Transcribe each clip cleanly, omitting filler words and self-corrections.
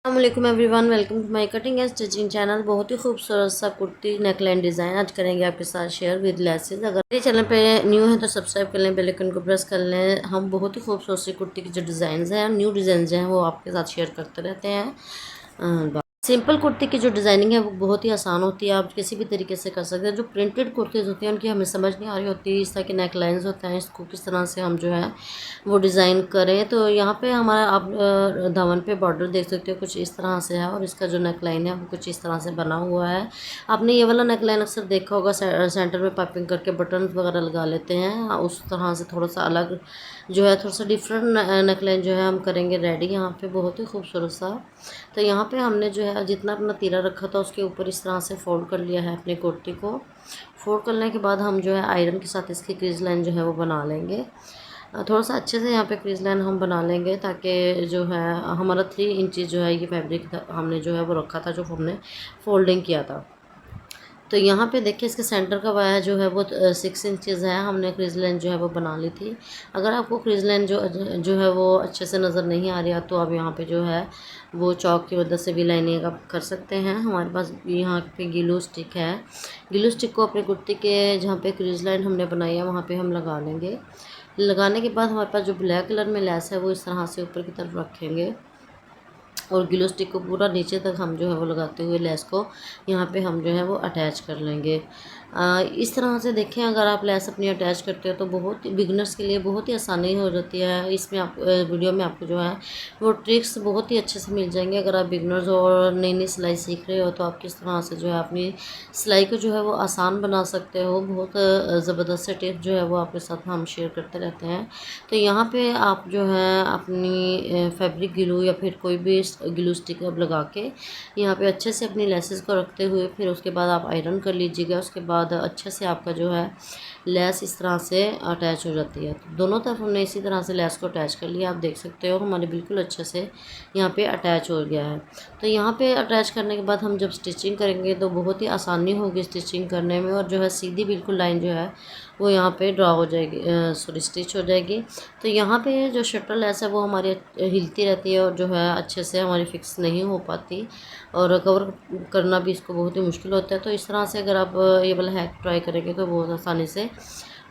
अस्सलामुअलैकुम everyone, welcome to my cutting and stitching channel. बहुत ही खूबसूरत सा कुर्ती नेकलाइन डिज़ाइन आज करेंगे आपके साथ शेयर विद लेसेस। अगर मेरे चैनल पे न्यू है तो सब्सक्राइब कर लें, बेल आइकन को प्रेस कर लें। हम बहुत ही खूबसूरत सी कुर्ती की जो डिज़ाइन हैं, न्यू डिज़ाइन हैं, वो आपके साथ शेयर करते रहते हैं। सिंपल कुर्ती की जो डिज़ाइनिंग है वो बहुत ही आसान होती है, आप किसी भी तरीके से कर सकते हैं। जो प्रिंटेड कुर्तीज़ होती हैं उनकी हमें समझ नहीं आ रही होती, इस तरह के नेक लाइन्स होते हैं, इसको किस तरह से हम जो है वो डिज़ाइन करें। तो यहाँ पे हमारा आप दामन पे बॉर्डर देख सकते हो, कुछ इस तरह से है और इसका जो नेक लाइन है वो कुछ इस तरह से बना हुआ है। आपने ये वाला नेक लाइन अक्सर देखा होगा, सेंटर में पाइपिंग करके बटन वगैरह लगा लेते हैं, उस तरह से थोड़ा सा अलग जो है, थोड़ा सा डिफरेंट नेक लाइन जो है हम करेंगे रेडी यहाँ पे, बहुत ही खूबसूरत सा। तो यहाँ पे हमने जो है जितना अपना तीरा रखा था उसके ऊपर इस तरह से फोल्ड कर लिया है अपनी कुर्ती को। फोल्ड करने के बाद हम जो है आयरन के साथ इसकी क्रीज लाइन जो है वो बना लेंगे। थोड़ा सा अच्छे से यहाँ पे क्रीज लाइन हम बना लेंगे, ताकि जो है हमारा 3 इंचज़ जो है ये फैब्रिक हमने जो है वो रखा था, जो हमने फोल्डिंग किया था। तो यहाँ पे देखिए इसके सेंटर का वाया जो है वो 6 इंचज़ है, हमने क्रीज लाइन जो है वो बना ली थी। अगर आपको क्रीज लाइन जो है वो अच्छे से नज़र नहीं आ रहा तो आप यहाँ पे जो है वो चौक की मदद से भी लाइनिंग आप कर सकते हैं। हमारे पास यहाँ पे ग्लू स्टिक है, ग्लू स्टिक को अपने कुर्ती के जहाँ पे क्रीज लाइन हमने बनाई है वहाँ पे हम लगा लेंगे। लगाने के बाद हमारे पास जो ब्लैक कलर में लेस है वो इस तरह से ऊपर की तरफ रखेंगे और ग्लू स्टिक को पूरा नीचे तक हम जो है वो लगाते हुए लेस को यहाँ पे हम जो है वो अटैच कर लेंगे। इस तरह से देखें, अगर आप लेस अपनी अटैच करते हो तो बहुत बिगनर्स के लिए बहुत ही आसानी हो जाती है। इसमें आप वीडियो में आपको जो है वो ट्रिक्स बहुत ही अच्छे से मिल जाएंगे। अगर आप बिगनर्स और नई नई सिलाई सीख रहे हो तो आप किस तरह से जो है अपनी सिलाई को जो है वो आसान बना सकते हो। बहुत ज़बरदस्त से टिप्स जो है वो आपके साथ हम शेयर करते रहते हैं। तो यहाँ पे आप जो है अपनी फैब्रिक ग्लू या फिर कोई भी ग्लू स्टिक अब लगा के यहाँ पे अच्छे से अपनी लेसेस को रखते हुए फिर उसके बाद आप आयरन कर लीजिएगा। उसके बाद अच्छे से आपका जो है लेस इस तरह से अटैच हो जाती है। तो दोनों तरफ हमने इसी तरह से लेस को अटैच कर लिया। आप देख सकते हो हमारे बिल्कुल अच्छे से यहाँ पे अटैच हो गया है। तो यहाँ पे अटैच करने के बाद हम जब स्टिचिंग करेंगे तो बहुत ही आसानी होगी स्टिचिंग करने में, और जो है सीधी बिल्कुल लाइन जो है वो यहाँ पे ड्रा हो जाएगी, सॉरी स्टिच हो जाएगी। तो यहाँ पे जो शटल लेस है वो हमारी हिलती रहती है और जो है अच्छे से हमारी फिक्स नहीं हो पाती, और कवर करना भी इसको बहुत ही मुश्किल होता है। तो इस तरह से अगर आप ये वाला हैक ट्राई करेंगे तो बहुत आसानी से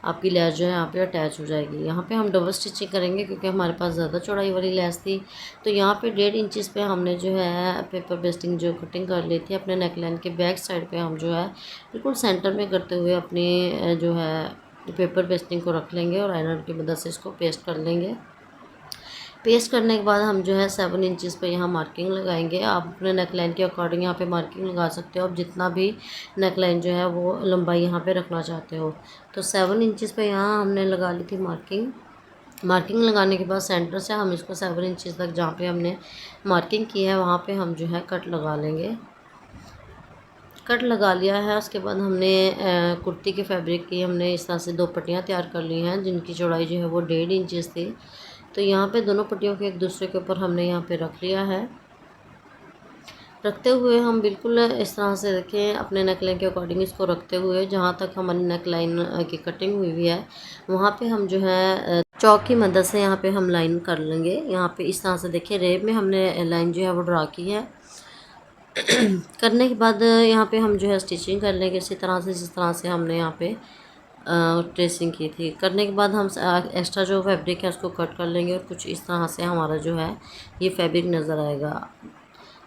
आपकी लेस जो है यहाँ पे अटैच हो जाएगी। यहाँ पे हम डबल स्टिचिंग करेंगे क्योंकि हमारे पास ज़्यादा चौड़ाई वाली लेस थी। तो यहाँ पे 1.5 इंचज़ पे हमने जो है पेपर बेस्टिंग जो कटिंग कर ली थी अपने नेकलाइन के बैक साइड पे, हम जो है बिल्कुल सेंटर में करते हुए अपनी जो है पेपर पेस्टिंग को रख लेंगे और आयरन की मदद से इसको पेस्ट कर लेंगे। पेस्ट करने के बाद हम जो है 7 इंचज़ पे यहाँ मार्किंग लगाएंगे। आप अपने नेकलाइन के अकॉर्डिंग यहाँ पे मार्किंग लगा सकते हो, आप जितना भी नेकलाइन जो है वो लंबाई यहाँ पे रखना चाहते हो। तो 7 इंचज़ पे यहाँ हमने लगा ली थी मार्किंग। मार्किंग लगाने के बाद सेंटर से हम इसको 7 इंचज़ तक जहाँ पे हमने मार्किंग की है वहाँ पे हम जो है कट लगा लेंगे। कट लगा लिया है, उसके बाद हमने कुर्ती के फैब्रिक की हमने इस तरह से 2 पट्टियाँ तैयार कर ली हैं जिनकी चौड़ाई जो है वो 1.5 इंचज़ थी। तो यहाँ पे दोनों पट्टियों के एक दूसरे के ऊपर हमने यहाँ पे रख लिया है। रखते हुए हम बिल्कुल इस तरह से देखें अपने नेकलाइन के अकॉर्डिंग इसको रखते हुए जहाँ तक हमारी नेकलाइन की कटिंग हुई है वहाँ पे हम जो है चौक की मदद से यहाँ पे हम लाइन कर लेंगे। यहाँ पे इस तरह से देखिए रेब में हमने लाइन जो है वो ड्रा की है। करने के बाद यहाँ पे हम जो है स्टिचिंग कर लेंगे इसी तरह से जिस तरह से हमने यहाँ पे ट्रेसिंग की थी। करने के बाद हम एक्स्ट्रा जो फैब्रिक है उसको कट कर लेंगे और कुछ इस तरह से हमारा जो है ये फैब्रिक नज़र आएगा।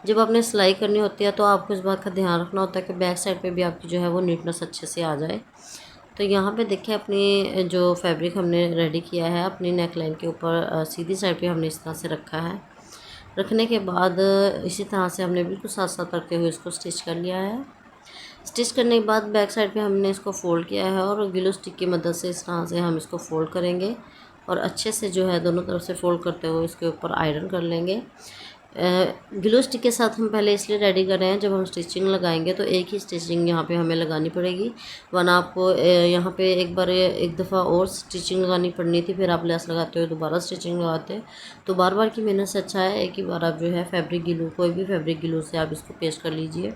जब आपने सिलाई करनी होती है तो आपको इस बात का ध्यान रखना होता है कि बैक साइड पे भी आपकी जो है वो नीटनेस अच्छे से आ जाए। तो यहाँ पे देखिए अपनी जो फैब्रिक हमने रेडी किया है अपनी नेक लाइन के ऊपर सीधी साइड पे हमने इस तरह से रखा है। रखने के बाद इसी तरह से हमने बिल्कुल साथ साथ रखते हुए इसको स्टिच कर लिया है। स्टिच करने के बाद बैक साइड पे हमने इसको फ़ोल्ड किया है और ग्लू स्टिक की मदद से इस तरह से हम इसको फ़ोल्ड करेंगे और अच्छे से जो है दोनों तरफ से फ़ोल्ड करते हुए इसके ऊपर आयरन कर लेंगे। ग्लू स्टिक के साथ हम पहले इसलिए रेडी कर रहे हैं, जब हम स्टिचिंग लगाएंगे तो एक ही स्टिचिंग यहाँ पे हमें लगानी पड़ेगी, वरना आपको यहाँ पे एक दफ़ा और स्टिचिंग लगानी पड़नी थी, फिर आप लेस लगाते हो दोबारा स्टिचिंग लगाते। तो बार बार की मेहनत से अच्छा है एक ही बार आप जो है फैब्रिक ग्लू कोई भी फैब्रिक ग्लू से आप इसको पेस्ट कर लीजिए।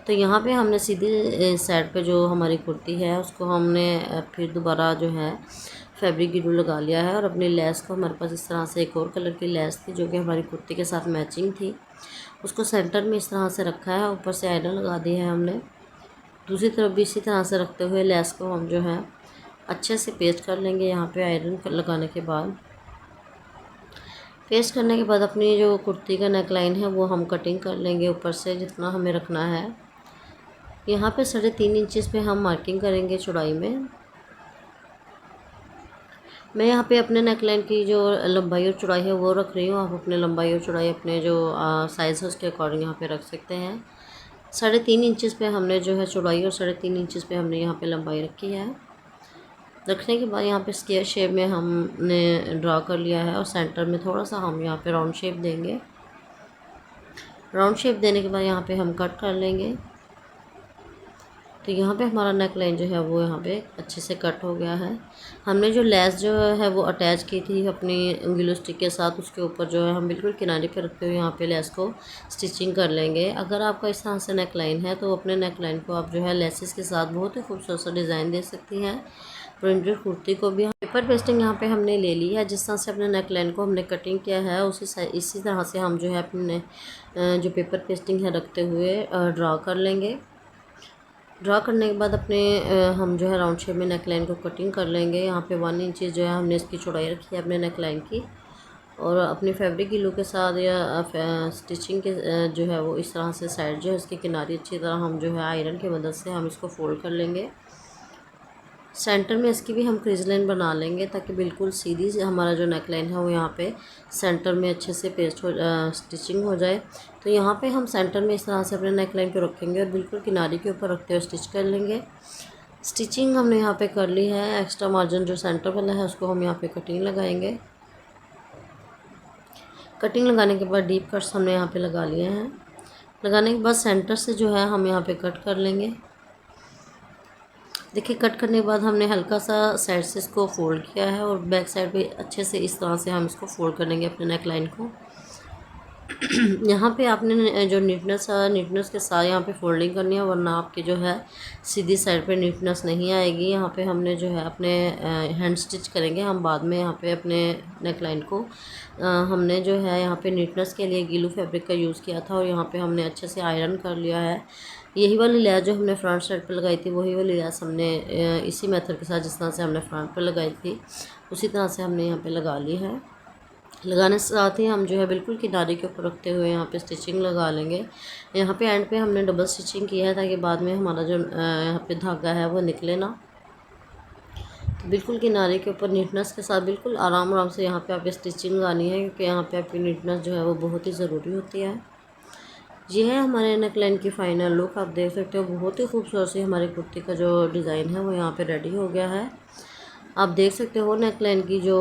तो यहाँ पे हमने सीधी साइड पे जो हमारी कुर्ती है उसको हमने फिर दोबारा जो है फैब्रिक ग्लू लगा लिया है और अपनी लेस को हमारे पास इस तरह से एक और कलर की लेस थी जो कि हमारी कुर्ती के साथ मैचिंग थी, उसको सेंटर में इस तरह से रखा है, ऊपर से आयरन लगा दी है हमने। दूसरी तरफ भी इसी तरह से रखते हुए लेस को हम जो है अच्छे से पेस्ट कर लेंगे। यहाँ पे आयरन लगाने के बाद, पेस्ट करने के बाद अपनी जो कुर्ती का नेक लाइन है वो हम कटिंग कर लेंगे ऊपर से जितना हमें रखना है। यहाँ पे 3.5 इंचेस पे हम मार्किंग करेंगे चौड़ाई में। मैं यहाँ पे अपने नेक लाइन की जो लंबाई और चौड़ाई है वो रख रही हूँ। आप अपने लंबाई और चौड़ाई अपने जो साइज़ है उसके अकॉर्डिंग यहाँ पे रख सकते हैं। 3.5 इंचेस पे हमने जो है चौड़ाई और 3.5 इंचेस पे हमने यहाँ पे लंबाई रखी है। रखने के बाद यहाँ पे स्क्वायर शेप में हमने ड्रा कर लिया है और सेंटर में थोड़ा सा हम यहाँ पे राउंड शेप देंगे। राउंड शेप देने के बाद यहाँ पे हम कट कर लेंगे। तो यहाँ पे हमारा नेक लाइन जो है वो यहाँ पे अच्छे से कट हो गया है। हमने जो लेस जो है वो अटैच की थी अपनी ग्लू स्टिक के साथ, उसके ऊपर जो है हम बिल्कुल किनारे पे रखते हुए यहाँ पे लेस को स्टिचिंग कर लेंगे। अगर आपका इस तरह से नेक लाइन है तो अपने नेक लाइन को आप जो है लेसेस के साथ बहुत ही खूबसूरत सा डिज़ाइन दे सकती हैं। प्रिंटेड कुर्ती को भी पेपर पेस्टिंग यहाँ पे हमने ले ली है। जिस तरह से अपने नेक लाइन को हमने कटिंग किया है इसी तरह से हम जो है अपने जो पेपर पेस्टिंग है रखते हुए ड्रा कर लेंगे। ड्रा करने के बाद अपने हम जो है राउंड शेप में नेक लाइन को कटिंग कर लेंगे। यहाँ पे 1 इंच जो है हमने इसकी चौड़ाई रखी है अपने नेक लाइन की, और अपने फैब्रिक ग्लू के साथ या स्टिचिंग के जो है वो इस तरह से साइड जो है इसके किनारे अच्छी तरह हम जो है आयरन की मदद से हम इसको फोल्ड कर लेंगे। सेंटर में इसकी भी हम क्रीज लाइन बना लेंगे ताकि बिल्कुल सीधी से हमारा जो नेक लाइन है वो यहाँ पे सेंटर में अच्छे से स्टिचिंग हो जाए। तो यहाँ पे हम सेंटर में इस तरह से अपने नेक लाइन को रखेंगे और बिल्कुल किनारे के ऊपर रखते हुए स्टिच कर लेंगे। स्टिचिंग हमने यहाँ पे कर ली है। एक्स्ट्रा मार्जिन जो सेंटर वाला है उसको हम यहाँ पे कटिंग लगाएंगे। कटिंग लगाने के बाद डीप कट्स हमने यहाँ पे लगा लिए हैं। लगाने के बाद सेंटर से जो है हम यहाँ पे कट कर लेंगे। देखिए कट करने के बाद हमने हल्का सा साइड से इसको फोल्ड किया है और बैक साइड पे अच्छे से इस तरह से हम इसको फोल्ड कर लेंगे अपने नेक लाइन को। यहाँ पे आपने जो नीटनेस के साथ यहाँ पे फोल्डिंग करनी है, वरना आपकी जो है सीधी साइड पे नीटनेस नहीं आएगी। यहाँ पे हमने जो है अपने हैंड स्टिच करेंगे हम बाद में। यहाँ पे अपने नेक लाइन को हमने जो है यहाँ पे नीटनेस के लिए गीलू फैब्रिक का यूज़ किया था और यहाँ पे हमने अच्छे से आयरन कर लिया है। यही वाली लेस जो हमने फ्रंट साइड पे लगाई थी वही वाली लेस हमने इसी मेथड के साथ जिस तरह से हमने फ्रंट पे लगाई थी उसी तरह से हमने यहाँ पे लगा ली है। लगाने से साथ ही हम जो है बिल्कुल किनारे के ऊपर रखते हुए यहाँ पे स्टिचिंग लगा लेंगे। यहाँ पे एंड पे हमने डबल स्टिचिंग किया है ताकि बाद में हमारा जो यहाँ पे धागा है वो निकले ना। तो बिल्कुल किनारे के ऊपर नीटनेस के साथ बिल्कुल आराम से यहाँ पे आप स्टिचिंग लगानी है, क्योंकि यहाँ पे आपकी नीटनेस जो है वो बहुत ही ज़रूरी होती है। ये है हमारे नेक लाइन की फ़ाइनल लुक। आप देख सकते हो बहुत ही खूबसूरत सी हमारी कुर्ती का जो डिज़ाइन है वो यहाँ पे रेडी हो गया है। आप देख सकते हो नेक लाइन की जो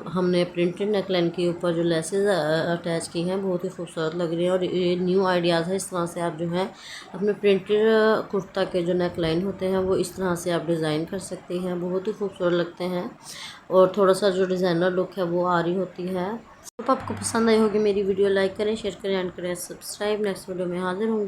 हमने प्रिंटेड नेक लाइन के ऊपर जो लेसेस अटैच की हैं बहुत ही खूबसूरत लग रही हैं। और ये न्यू आइडियाज़ है। इस तरह से आप जो है अपने प्रिंटेड कुर्ता के जो नेक लाइन होते हैं वो इस तरह से आप डिज़ाइन कर सकते हैं, बहुत ही खूबसूरत लगते हैं और थोड़ा सा जो डिज़ाइनर लुक है वो आ रही होती है। तो आपको पसंद आई होगी मेरी वीडियो, लाइक करें, शेयर करें, एंड करें सब्सक्राइब। नेक्स्ट वीडियो में हाजिर होंगी।